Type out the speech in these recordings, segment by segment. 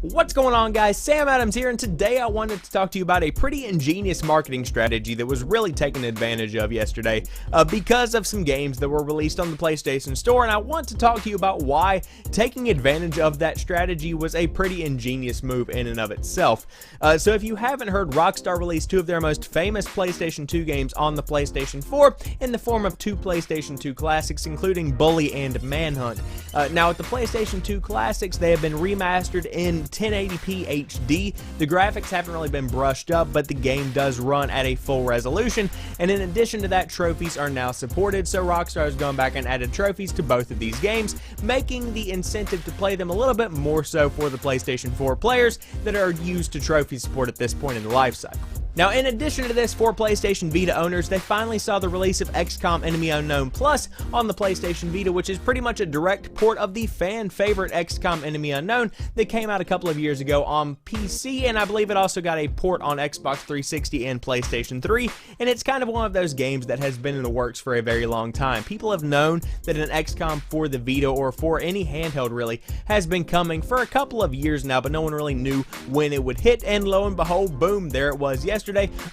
What's going on, guys? Sam Adams here, and today I wanted to talk to you about a pretty ingenious marketing strategy that was really taken advantage of yesterday because of some games that were released on the PlayStation Store, and I want to talk to you about why taking advantage of that strategy was a pretty ingenious move in and of itself. So if you haven't heard, Rockstar released two of their most famous PlayStation 2 games on the PlayStation 4 in the form of two PlayStation 2 Classics, including Bully and Manhunt. Now, with the PlayStation 2 Classics, they have been remastered in 1080p HD. The graphics haven't really been brushed up, but the game does run at a full resolution, and in addition to that, trophies are now supported, so Rockstar has gone back and added trophies to both of these games, making the incentive to play them a little bit more so for the PlayStation 4 players that are used to trophy support at this point in the life cycle. Now, in addition to this, for PlayStation Vita owners, they finally saw the release of XCOM Enemy Unknown Plus on the PlayStation Vita, which is pretty much a direct port of the fan-favorite XCOM Enemy Unknown that came out a couple of years ago on PC, and I believe it also got a port on Xbox 360 and PlayStation 3, and it's kind of one of those games that has been in the works for a very long time. People have known that an XCOM for the Vita, or for any handheld really, has been coming for a couple of years now, but no one really knew when it would hit, and lo and behold, boom, there it was yesterday,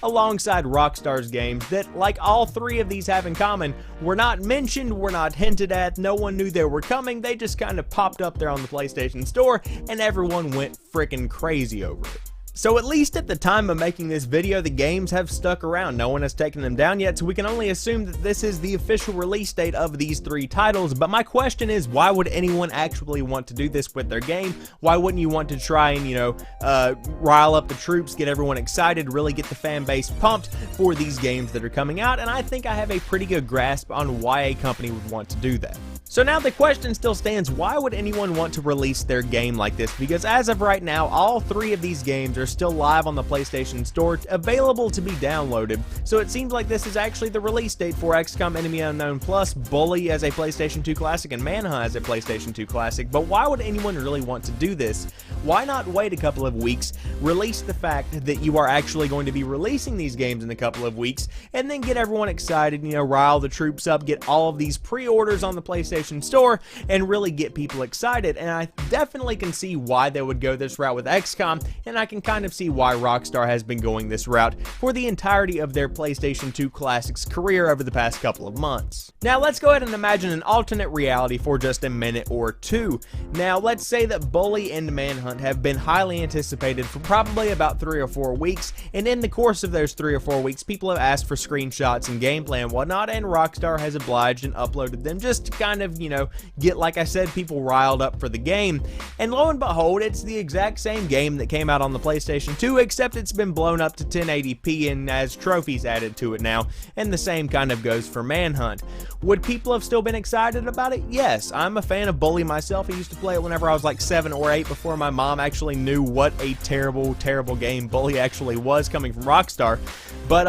alongside Rockstar's games that, like all three of these have in common, were not mentioned, were not hinted at, no one knew they were coming, they just kind of popped up there on the PlayStation Store, and everyone went freaking crazy over it. So at least at the time of making this video, the games have stuck around. No one has taken them down yet, so we can only assume that this is the official release date of these three titles. But my question is, why would anyone actually want to do this with their game? Why wouldn't you want to try and, rile up the troops, get everyone excited, really get the fan base pumped for these games that are coming out? And I think I have a pretty good grasp on why a company would want to do that. So now the question still stands, why would anyone want to release their game like this? Because as of right now, all three of these games are still live on the PlayStation Store, available to be downloaded. So it seems like this is actually the release date for XCOM Enemy Unknown Plus, Bully as a PlayStation 2 Classic, and Manhunt as a PlayStation 2 Classic. But why would anyone really want to do this? Why not wait a couple of weeks, release the fact that you are actually going to be releasing these games in a couple of weeks, and then get everyone excited, rile the troops up, get all of these pre-orders on the PlayStation Store, and really get people excited? And I definitely can see why they would go this route with XCOM, and I can kind of see why Rockstar has been going this route for the entirety of their PlayStation 2 Classics career over the past couple of months. Now let's go ahead and imagine an alternate reality for just a minute or two. Now let's say that Bully and Manhunt have been highly anticipated for probably about 3 or 4 weeks, and in the course of those 3 or 4 weeks, people have asked for screenshots and gameplay and whatnot, and Rockstar has obliged and uploaded them just to kind of, get, like I said, people riled up for the game. And lo and behold, it's the exact same game that came out on the PlayStation 2, except it's been blown up to 1080p and has trophies added to it now, and the same kind of goes for Manhunt. Would people have still been excited about it? Yes, I'm a fan of Bully myself. I used to play it whenever I was like 7 or 8, before my mom actually knew what a terrible, terrible game Bully actually was coming from Rockstar. But,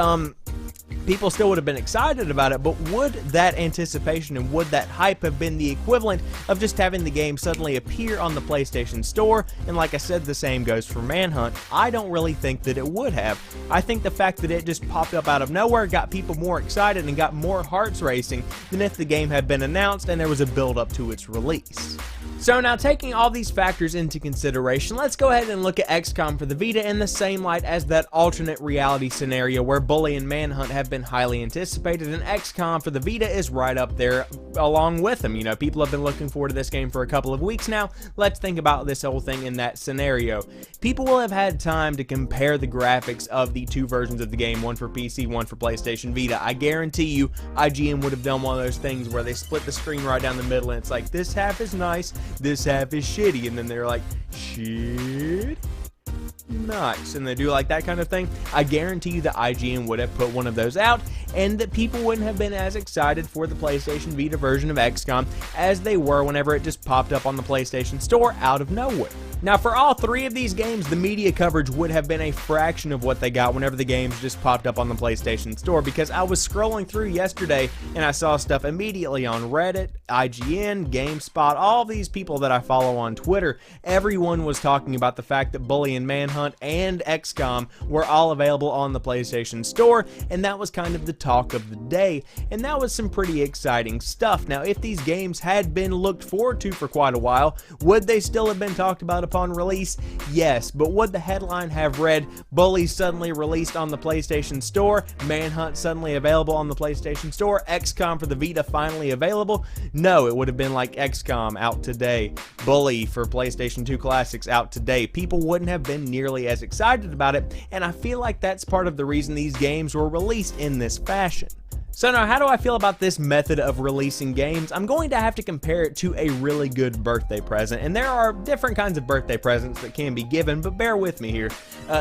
people still would have been excited about it, but would that anticipation and would that hype have been the equivalent of just having the game suddenly appear on the PlayStation Store? And like I said, the same goes for Manhunt. I don't really think that it would have. I think the fact that it just popped up out of nowhere got people more excited and got more hearts racing than if the game had been announced and there was a build up to its release. So now, taking all these factors into consideration, let's go ahead and look at XCOM for the Vita in the same light as that alternate reality scenario where Bully and Manhunt have been highly anticipated, and XCOM for the Vita is right up there along with them. People have been looking forward to this game for a couple of weeks now. Let's think about this whole thing in that scenario. People will have had time to compare the graphics of the two versions of the game, one for PC, one for PlayStation Vita. I guarantee you IGN would have done one of those things where they split the screen right down the middle, and it's like, this half is nice, this half is shitty, and then they're like, shit, nice, and they do like that kind of thing. I guarantee you that IGN would have put one of those out, and that people wouldn't have been as excited for the PlayStation Vita version of XCOM as they were whenever it just popped up on the PlayStation Store out of nowhere. Now, for all three of these games, the media coverage would have been a fraction of what they got whenever the games just popped up on the PlayStation Store, because I was scrolling through yesterday and I saw stuff immediately on Reddit, IGN, GameSpot, all these people that I follow on Twitter, everyone was talking about the fact that Bully and Manhunt and XCOM were all available on the PlayStation Store, and that was kind of the talk of the day, and that was some pretty exciting stuff. Now, if these games had been looked forward to for quite a while, would they still have been talked about upon release? Yes, but would the headline have read, Bully suddenly released on the PlayStation Store, Manhunt suddenly available on the PlayStation Store, XCOM for the Vita finally available? No, it would have been like XCOM out today, Bully for PlayStation 2 Classics out today. People wouldn't have been nearly as excited about it, and I feel like that's part of the reason these games were released in this fashion. So now, how do I feel about this method of releasing games? I'm going to have to compare it to a really good birthday present, and there are different kinds of birthday presents that can be given, but bear with me here.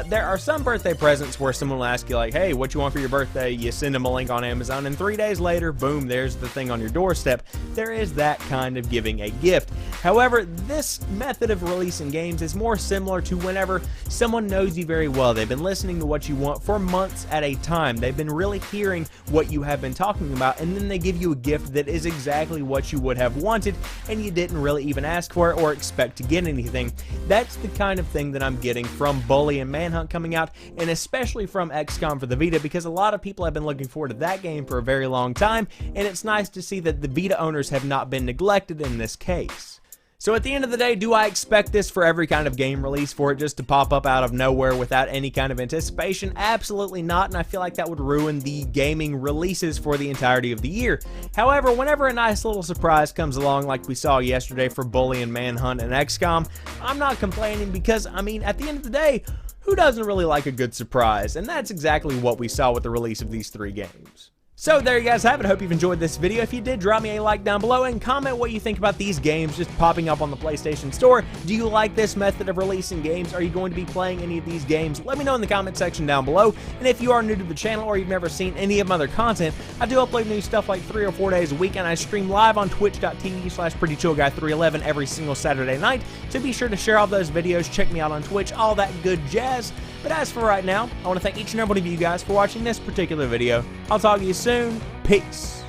There are some birthday presents where someone will ask you like, hey, what you want for your birthday? You send them a link on Amazon, and 3 days later, boom, there's the thing on your doorstep. There is that kind of giving a gift. However, this method of releasing games is more similar to whenever someone knows you very well. They've been listening to what you want for months at a time. They've been really hearing what you have been talking about, and then they give you a gift that is exactly what you would have wanted, and you didn't really even ask for it or expect to get anything. That's the kind of thing that I'm getting from Bully and Manhunt coming out, and especially from XCOM for the Vita, because a lot of people have been looking forward to that game for a very long time, and it's nice to see that the Vita owners have not been neglected in this case. So at the end of the day, do I expect this for every kind of game release, for it just to pop up out of nowhere without any kind of anticipation? Absolutely not, and I feel like that would ruin the gaming releases for the entirety of the year. However, whenever a nice little surprise comes along like we saw yesterday for Bully and Manhunt and XCOM, I'm not complaining because, I mean, at the end of the day, who doesn't really like a good surprise? And that's exactly what we saw with the release of these three games. So there you guys have it. I hope you've enjoyed this video. If you did, drop me a like down below and comment what you think about these games just popping up on the PlayStation Store. Do you like this method of releasing games? Are you going to be playing any of these games? Let me know in the comment section down below. And if you are new to the channel or you've never seen any of my other content, I do upload new stuff like 3 or 4 days a week, and I stream live on twitch.tv/prettychillguy311 every single Saturday night. So be sure to share all those videos, check me out on Twitch, all that good jazz. But as for right now, I want to thank each and every one of you guys for watching this particular video. I'll talk to you soon. Peace.